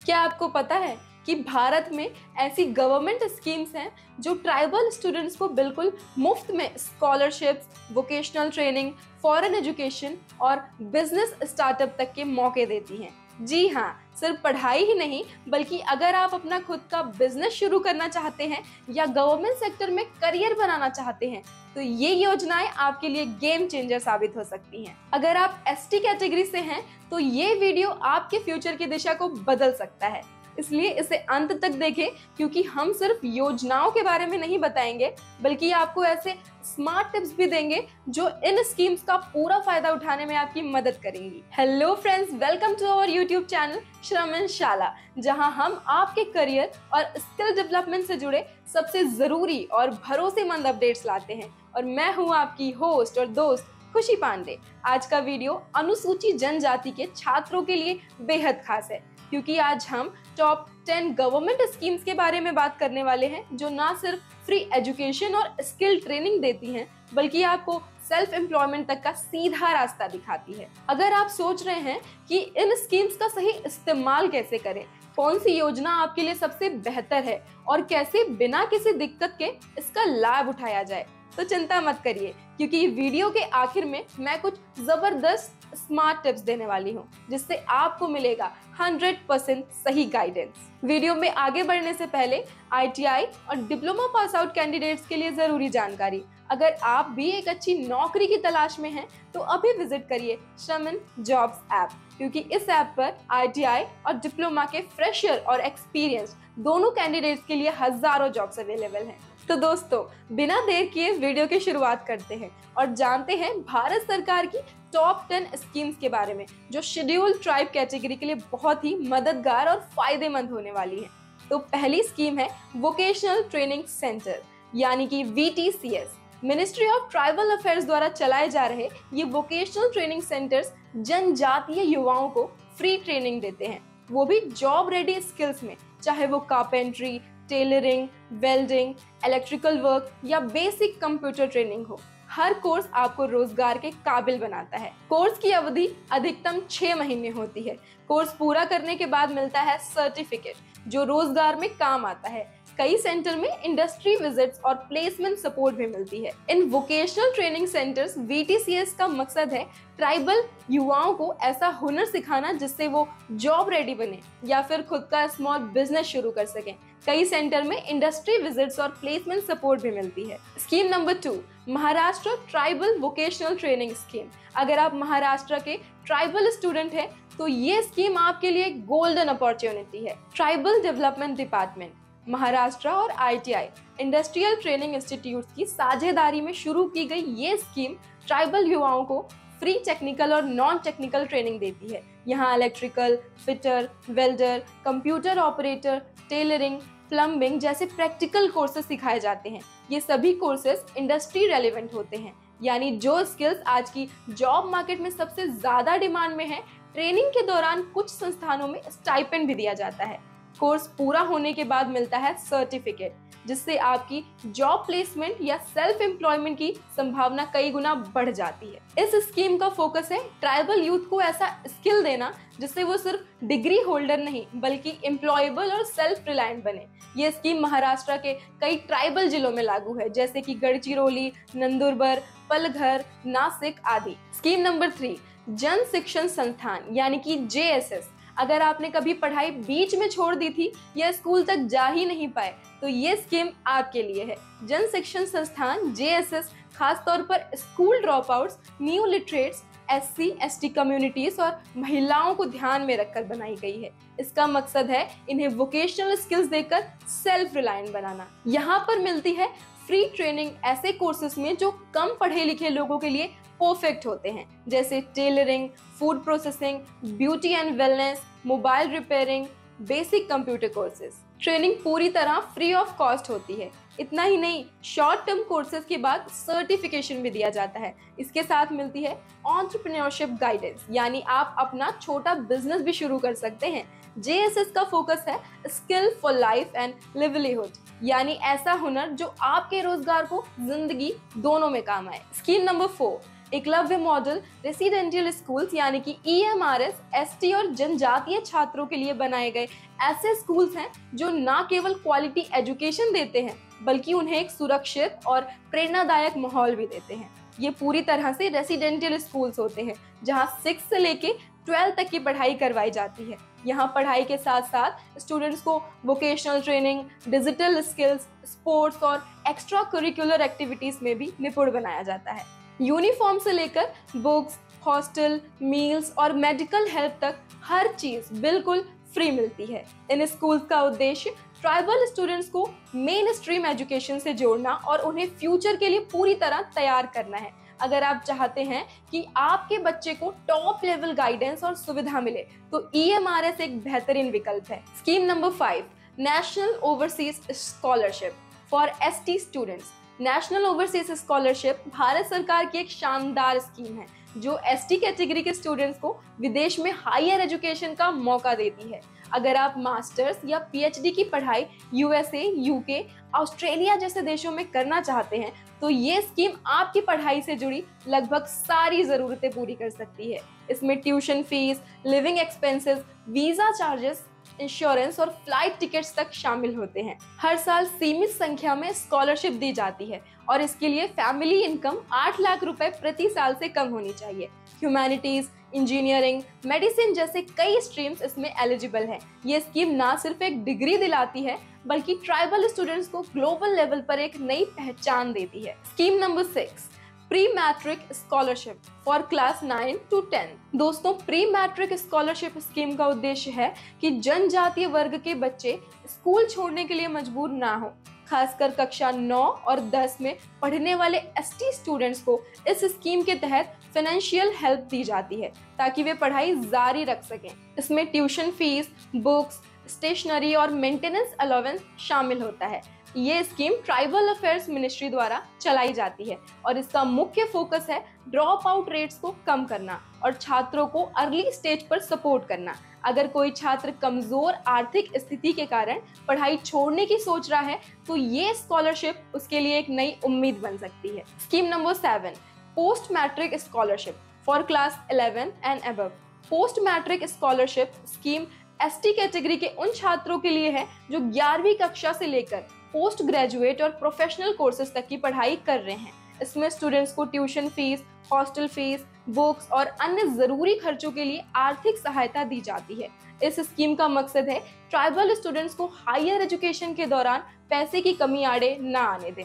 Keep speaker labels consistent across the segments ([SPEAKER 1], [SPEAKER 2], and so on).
[SPEAKER 1] क्या आपको पता है कि भारत में ऐसी गवर्नमेंट स्कीम्स हैं जो ट्राइबल स्टूडेंट्स को बिल्कुल मुफ्त में scholarships, vocational training, foreign education और बिजनेस स्टार्टअप तक के मौके देती हैं। जी हाँ, सिर्फ पढ़ाई ही नहीं बल्कि अगर आप अपना खुद का बिजनेस शुरू करना चाहते हैं या गवर्नमेंट सेक्टर में करियर बनाना चाहते हैं तो ये योजनाएं आपके लिए गेम चेंजर साबित हो सकती हैं। अगर आप एसटी कैटेगरी से हैं तो ये वीडियो आपके फ्यूचर की दिशा को बदल सकता है, इसलिए इसे अंत तक देखें क्योंकि हम सिर्फ योजनाओं के बारे में नहीं बताएंगे बल्कि आपको ऐसे स्मार्ट टिप्स भी देंगे जो इन स्कीम्स का पूरा फायदा उठाने में आपकी मदद करेंगी। Hello friends, welcome to our YouTube channel Shraman Shala, जहां हम आपके करियर और स्किल डेवलपमेंट से जुड़े सबसे जरूरी और भरोसेमंद अपडेट्स लाते हैं। और मैं हूं आपकी होस्ट और दोस्त खुशी पांडे। आज का वीडियो अनुसूचित जनजाति के छात्रों के लिए बेहद खास है क्योंकि आज हम टॉप 10 गवर्नमेंट स्कीम्स के बारे में बात करने वाले हैं जो ना सिर्फ फ्री एजुकेशन और स्किल ट्रेनिंग देती हैं बल्कि आपको सेल्फ एम्प्लॉयमेंट तक का सीधा रास्ता दिखाती है। अगर आप सोच रहे हैं कि इन स्कीम्स का सही इस्तेमाल कैसे करें, कौन सी योजना आपके लिए सबसे बेहतर है और कैसे बिना किसी दिक्कत के इसका लाभ उठाया जाए, तो चिंता मत करिए क्योंकि वीडियो के आखिर में मैं कुछ जबरदस्त स्मार्ट टिप्स देने वाली हूँ जिससे आपको मिलेगा 100% सही गाइडेंस। वीडियो में आगे बढ़ने से पहले ITI और डिप्लोमा पास आउट कैंडिडेट्स के लिए जरूरी जानकारी। अगर आप भी एक अच्छी नौकरी की तलाश में हैं तो अभी विजिट करिए श्रमण जॉब्स ऐप क्योंकि इस ऐप पर ITI और डिप्लोमा के फ्रेशर और एक्सपीरियंस दोनों कैंडिडेट्स के लिए हजारों जॉब्स अवेलेबल हैं। तो दोस्तों, बिना देर किए वीडियो की शुरुआत करते हैं और जानते हैं भारत सरकार की टॉप 10 स्कीम्स के बारे में जो शेड्यूल्ड ट्राइब कैटेगरी के लिए बहुत ही मददगार और फायदेमंद होने वाली है। तो पहली स्कीम है वोकेशनल ट्रेनिंग सेंटर यानी कि VTCS। Ministry of tribal affairs द्वारा चलाए जा रहे ये वोकेशनल ट्रेनिंग सेंटर्स जनजातीय युवाओं को फ्री ट्रेनिंग देते हैं, वो भी जॉब रेडी स्किल्स में, चाहे वो carpentry, tailoring, welding, electrical work या बेसिक कंप्यूटर ट्रेनिंग हो। हर कोर्स आपको रोजगार के काबिल बनाता है। कोर्स की अवधि अधिकतम 6 महीने होती है। कोर्स पूरा करने के बाद मिलता है सर्टिफिकेट जो रोजगार में काम आता है। कई सेंटर में इंडस्ट्री विजिट्स और प्लेसमेंट सपोर्ट भी मिलती है। इन वोकेशनल ट्रेनिंग सेंटर्स VTCS का मकसद है ट्राइबल युवाओं को ऐसा हुनर सिखाना जिससे वो जॉब रेडी बने या फिर खुद का स्मॉल बिजनेस शुरू कर सकें। कई सेंटर में इंडस्ट्री विजिट्स और प्लेसमेंट सपोर्ट भी मिलती है। Scheme number 2, Maharashtra tribal vocational training scheme. अगर आप महाराष्ट्र के ट्राइबल स्टूडेंट हैं तो ये स्कीम आपके लिए गोल्डन अपॉर्चुनिटी है। ट्राइबल डेवलपमेंट डिपार्टमेंट, महाराष्ट्र और ITI इंडस्ट्रियल ट्रेनिंग इंस्टीट्यूट की साझेदारी में शुरू की गई ये स्कीम ट्राइबल युवाओं को फ्री टेक्निकल और नॉन टेक्निकल ट्रेनिंग देती है। यहाँ electrical, fitter, welder, computer operator, tailoring, plumbing जैसे प्रैक्टिकल कोर्सेज सिखाए जाते हैं। ये सभी कोर्सेज इंडस्ट्री रेलेवेंट होते हैं, यानी जो स्किल्स आज की जॉब मार्केट में सबसे ज्यादा डिमांड में है। ट्रेनिंग के दौरान कुछ संस्थानों में स्टाइपेंड भी दिया जाता है। कोर्स पूरा होने के बाद मिलता है सर्टिफिकेट जिससे आपकी जॉब प्लेसमेंट या सेल्फ एम्प्लॉयमेंट की संभावना कई गुना बढ़ जाती है। इस स्कीम का फोकस है ट्राइबल यूथ को ऐसा स्किल देना जिससे वो सिर्फ डिग्री होल्डर नहीं बल्कि एम्प्लॉयबल और सेल्फ रिलायंट बने। ये स्कीम महाराष्ट्र के कई ट्राइबल जिलों में लागू है जैसे कि गढ़चिरौली, नंदुरबार, पलघर, नासिक आदि। स्कीम नंबर 3, जन शिक्षण संस्थान यानी कि JSS। अगर आपने कभी पढ़ाई बीच में छोड़ दी थी या स्कूल तक जा ही नहीं पाए तो ये स्कीम आपके लिए है। जन शिक्षण संस्थान JSS खास तौर पर school drop outs, new literates, SC ST communities और महिलाओं को ध्यान में रखकर बनाई गई है। इसका मकसद है इन्हें वोकेशनल स्किल्स देकर सेल्फ रिलायंट बनाना। यहाँ पर मिलती है फ्री ट्रेनिंग ऐसे कोर्सेज में जो कम पढ़े लिखे लोगों के लिए परफेक्ट होते हैं जैसे tailoring, food processing, beauty and wellness, mobile repairing, basic computer courses. Training पूरी तरह फ्री ऑफ कॉस्ट होती है। इतना ही नहीं, शॉर्ट टर्म कोर्सेज के बाद सर्टिफिकेशन भी दिया जाता है। इसके साथ मिलती है एंटरप्रेन्योरशिप गाइडेंस, यानी आप अपना छोटा बिजनेस भी शुरू कर सकते हैं। JSS का फोकस है skill for life and livelihood, यानी ऐसा हुनर जो आपके रोजगार को जिंदगी दोनों में काम आए। Scheme number 4, Eklavya model residential schools यानी कि EMRS एसटी और जनजातीय छात्रों के लिए बनाए गए ऐसे स्कूल्स हैं जो न केवल क्वालिटी एजुकेशन देते हैं बल्कि उन्हें एक सुरक्षित और प्रेरणादायक माहौल भी देते हैं। ये पूरी तरह से रेसिडेंशियल स्कूल्स होते हैं जहां 6 से लेके 12 तक की पढ़ाई करवाई जाती है। यहाँ पढ़ाई के साथ साथ स्टूडेंट्स को vocational training, digital skills, sports और एक्स्ट्रा करिकुलर एक्टिविटीज में भी निपुण बनाया जाता है। यूनिफॉर्म से लेकर बुक्स, हॉस्टल, मील्स और मेडिकल हेल्प तक हर चीज बिल्कुल फ्री मिलती है। इन स्कूल्स का उद्देश्य ट्राइबल स्टूडेंट्स को मेन स्ट्रीम एजुकेशन से जोड़ना और उन्हें फ्यूचर के लिए पूरी तरह तैयार करना है। अगर आप चाहते हैं कि आपके बच्चे को टॉप लेवल गाइडेंस और सुविधा मिले तो EMRS एक बेहतरीन विकल्प है। Scheme number 5, national overseas scholarship for ST students. National overseas scholarship Bharat सरकार की एक शानदार स्कीम है जो ST कैटेगरी के स्टूडेंट्स को विदेश में हायर एजुकेशन का मौका देती है। अगर आप मास्टर्स या PhD की पढ़ाई USA, UK, ऑस्ट्रेलिया जैसे देशों में करना चाहते हैं तो ये स्कीम आपकी पढ़ाई से जुड़ी लगभग सारी जरूरतें पूरी कर सकती है। इसमें tuition fees, living expenses, visa charges, insurance और फ्लाइट टिकट्स तक शामिल होते हैं। हर साल सीमित संख्या में स्कॉलरशिप दी जाती है और इसके लिए फैमिली इनकम 8 लाख रुपए प्रति साल से कम होनी चाहिए। ह्यूमैनिटीज, इंजीनियरिंग, मेडिसिन जैसे कई स्ट्रीम्स इसमें एलिजिबल हैं। ये स्कीम ना सिर्फ एक डिग्री दिलाती है बल्कि ट्राइबल स्टूडेंट्स को ग्लोबल लेवल पर एक नई पहचान देती है। Scheme number 6, pre matric scholarship for class 9 to 10। दोस्तों, प्री मैट्रिक स्कॉलरशिप स्कीम का उद्देश्य है कि जनजातीय वर्ग के बच्चे स्कूल छोड़ने के लिए मजबूर ना हो। खासकर कक्षा 9 और 10 में पढ़ने वाले ST स्टूडेंट्स को इस स्कीम के तहत फाइनेंशियल हेल्प दी जाती है ताकि वे पढ़ाई जारी रख सकें। इसमें ट्यूशन फीस, बुक्स, स्टेशनरी और मेंटेनेंस अलाउंस शामिल होता है। ये स्कीम ट्राइबल अफेयर्स मिनिस्ट्री द्वारा चलाई जाती है और इसका मुख्य फोकस है ड्रॉप आउट रेट्स को कम करना और छात्रों को अर्ली स्टेज पर सपोर्ट करना। अगर कोई छात्र कमजोर आर्थिक स्थिति के कारण पढ़ाई छोड़ने की सोच रहा है तो ये स्कॉलरशिप उसके लिए एक नई उम्मीद बन सकती है। Scheme number 7, post matric scholarship for class 11 and above. Post matric scholarship scheme ST category के उन छात्रों के लिए है जो 11वीं कक्षा से लेकर पोस्ट ग्रेजुएट और प्रोफेशनल कोर्सेज तक की पढ़ाई कर रहे हैं। इसमें स्टूडेंट्स को tuition fees, hostel fees, books और अन्य जरूरी खर्चों के लिए आर्थिक सहायता दी जाती है। इस स्कीम का मकसद है ट्राइबल स्टूडेंट्स को हायर एजुकेशन के दौरान पैसे की कमी आड़े ना आने दें।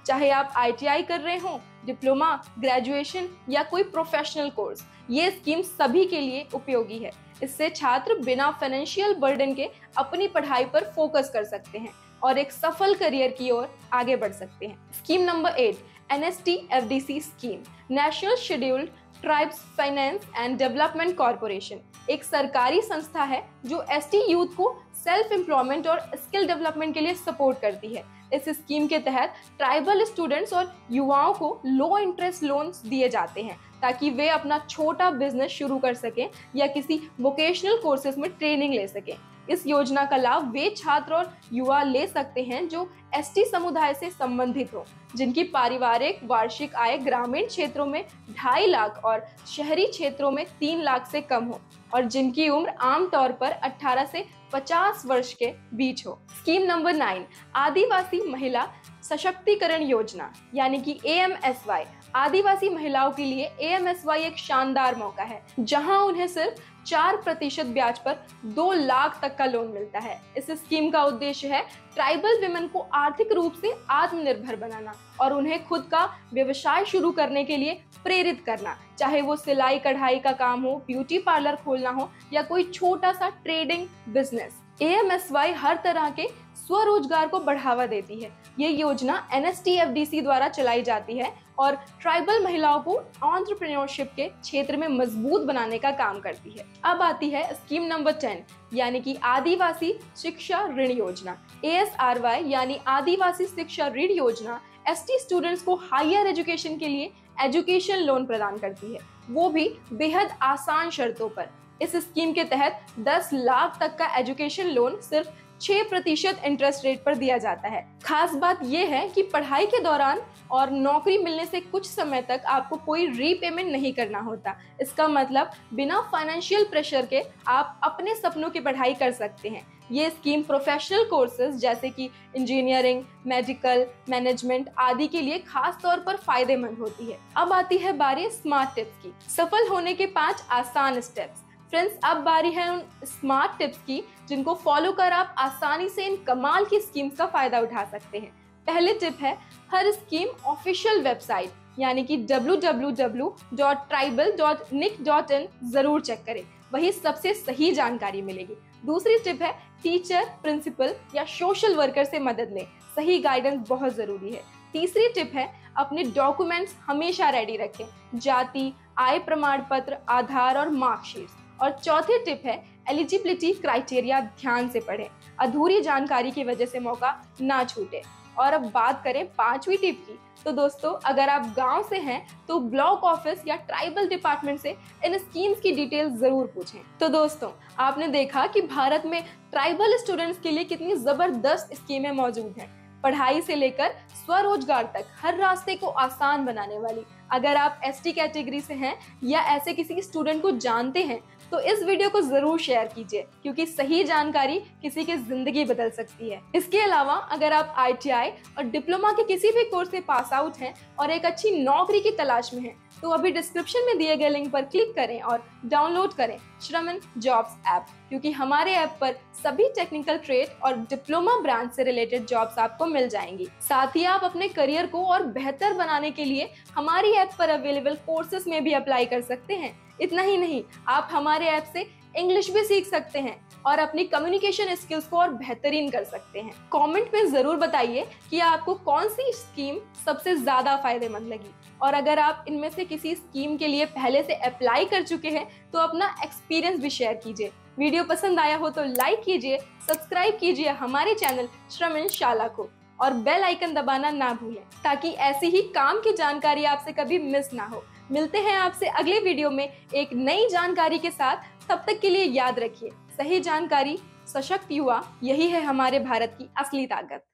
[SPEAKER 1] चाहे आप ITI कर रहे हो, डिप्लोमा, ग्रेजुएशन या कोई प्रोफेशनल कोर्स, ये स्कीम सभी के लिए उपयोगी है। इससे छात्र बिना फाइनेंशियल बर्डन के अपनी पढ़ाई पर फोकस कर सकते हैं और एक सफल करियर की ओर आगे बढ़ सकते हैं। Scheme number 8, NST FDC scheme, national scheduled tribes finance and development corporation, एक सरकारी संस्था है जो ST यूथ को सेल्फ एम्प्लॉयमेंट और स्किल डेवलपमेंट के लिए सपोर्ट करती है। इस स्कीम के तहत ट्राइबल स्टूडेंट्स और युवाओं को लो इंटरेस्ट लोन्स दिए जाते हैं ताकि वे अपना छोटा बिजनेस शुरू कर सकें या किसी वोकेशनल कोर्सेज में ट्रेनिंग ले सकें। इस योजना का लाभ वे छात्र और युवा ले सकते हैं जो ST समुदाय से संबंधित हो, जिनकी पारिवारिक वार्षिक आय ग्रामीण क्षेत्रों में 2.5 लाख और शहरी क्षेत्रों में 3 लाख से कम हो और जिनकी उम्र आमतौर पर 18 से 50 वर्ष के बीच हो। स्कीम नंबर 9, आदिवासी महिला सशक्तिकरण योजना यानी कि AMSY। आदिवासी महिलाओं के लिए AMSY एक शानदार मौका है जहां उन्हें सिर्फ 4% ब्याज पर 2 लाख तक का लोन मिलता है। इस स्कीम का उद्देश्य है ट्राइबल विमेन को आर्थिक रूप से आत्मनिर्भर बनाना और उन्हें खुद का व्यवसाय शुरू करने के लिए प्रेरित करना, चाहे वो सिलाई कढ़ाई का काम हो, ब्यूटी पार्लर खोलना हो या कोई छोटा सा ट्रेडिंग बिजनेस। AMSY हर तरह के स्वरोजगार को बढ़ावा देती है। ये योजना NST FDC द्वारा चलाई जाती है और ट्राइबल महिलाओं को एंटरप्रेन्योरशिप के क्षेत्र में मजबूत बनाने का काम करती है। अब आती है स्कीम नंबर 10 यानी कि आदिवासी शिक्षा ऋण योजना। ASRY यानी आदिवासी शिक्षा ऋण योजना ST स्टूडेंट्स को हायर एजुकेशन के लिए एजुकेशन लोन प्रदान करती है, वो भी बेहद आसान शर्तों पर। इस स्कीम के तहत 10 लाख तक का एजुकेशन लोन सिर्फ 6% इंटरेस्ट रेट पर दिया जाता है। खास बात यह है कि पढ़ाई के दौरान और नौकरी मिलने से कुछ समय तक आपको कोई रीपेमेंट नहीं करना होता। इसका मतलब बिना फाइनेंशियल प्रेशर के आप अपने सपनों की पढ़ाई कर सकते हैं। ये स्कीम प्रोफेशनल कोर्सेज जैसे कि इंजीनियरिंग, मेडिकल, मैनेजमेंट आदि के लिए खास तौर पर फायदेमंद होती है। अब आती है बारी स्मार्ट टिप्स की। सफल होने के 5 आसान स्टेप्स। फ्रेंड्स, अब बारी है उन स्मार्ट टिप्स की जिनको फॉलो कर आप आसानी से इन कमाल की स्कीम्स का फायदा उठा सकते हैं। पहली टिप है, हर स्कीम ऑफिशियल वेबसाइट यानी कि www.tribal.nic.in जरूर चेक करें, वही सबसे सही जानकारी मिलेगी। दूसरी टिप है, टीचर, प्रिंसिपल या सोशल वर्कर से मदद लें, सही गाइडेंस बहुत जरूरी है। तीसरी टिप है, अपने डॉक्यूमेंट्स हमेशा रेडी रखें, जाति, आय प्रमाण पत्र, आधार और मार्कशीट। और चौथी टिप है, एलिजिबिलिटी क्राइटेरिया ध्यान से पढ़ें, अधूरी जानकारी की वजह से मौका ना छूटे। और अब बात करें 5वीं टिप की, तो दोस्तों अगर आप गांव से हैं तो ब्लॉक ऑफिस या ट्राइबल डिपार्टमेंट से इन स्कीम्स की डिटेल जरूर पूछें। तो दोस्तों, आपने देखा कि भारत में ट्राइबल स्टूडेंट्स के लिए कितनी जबरदस्त स्कीमें मौजूद हैं। पढ़ाई से लेकर स्वरोजगार तक हर रास्ते को आसान बनाने वाली। अगर आप एसटी कैटेगरी से हैं या ऐसे किसी स्टूडेंट को जानते हैं तो इस वीडियो को जरूर शेयर कीजिए, क्योंकि सही जानकारी किसी की जिंदगी बदल सकती है। इसके अलावा अगर आप ITI और डिप्लोमा के किसी भी कोर्स से पास आउट हैं और एक अच्छी नौकरी की तलाश में हैं, तो अभी डिस्क्रिप्शन में दिए गए लिंक पर क्लिक करें और डाउनलोड करें श्रमण जॉब्स ऐप, क्योंकि हमारे ऐप पर सभी टेक्निकल ट्रेड और डिप्लोमा ब्रांच से रिलेटेड जॉब्स आपको मिल जाएंगी। साथ ही आप अपने करियर को और बेहतर बनाने के लिए हमारी ऐप पर अवेलेबल कोर्सेज में भी अप्लाई कर सकते हैं। इतना ही नहीं, आप हमारे ऐप से इंग्लिश भी सीख सकते हैं और अपनी कम्युनिकेशन स्किल्स को और बेहतरीन कर सकते हैं। कमेंट में जरूर बताइए कि आपको कौन सी स्कीम सबसे ज्यादा फायदेमंद लगी, और अगर आप इनमें से किसी स्कीम के लिए पहले से अप्लाई कर चुके हैं तो अपना एक्सपीरियंस भी शेयर कीजिए। वीडियो पसंद आया हो तो लाइक कीजिए, सब्सक्राइब कीजिए हमारे चैनल श्रमण शाला को और बेल आइकन दबाना ना भूलें, ताकि ऐसी ही काम की जानकारी आपसे कभी मिस ना हो। मिलते हैं आपसे अगले वीडियो में एक नई जानकारी के साथ। तब तक के लिए याद रखिए, सही जानकारी, सशक्त युवा, यही है हमारे भारत की असली ताकत।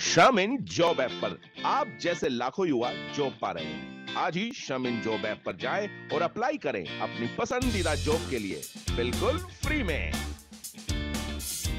[SPEAKER 2] श्रमण जॉब ऐप पर आप जैसे लाखों युवा जॉब पा रहे हैं। आज ही श्रमण जॉब ऐप पर जाएं और अप्लाई करें अपनी पसंदीदा जॉब के लिए, बिल्कुल फ्री में।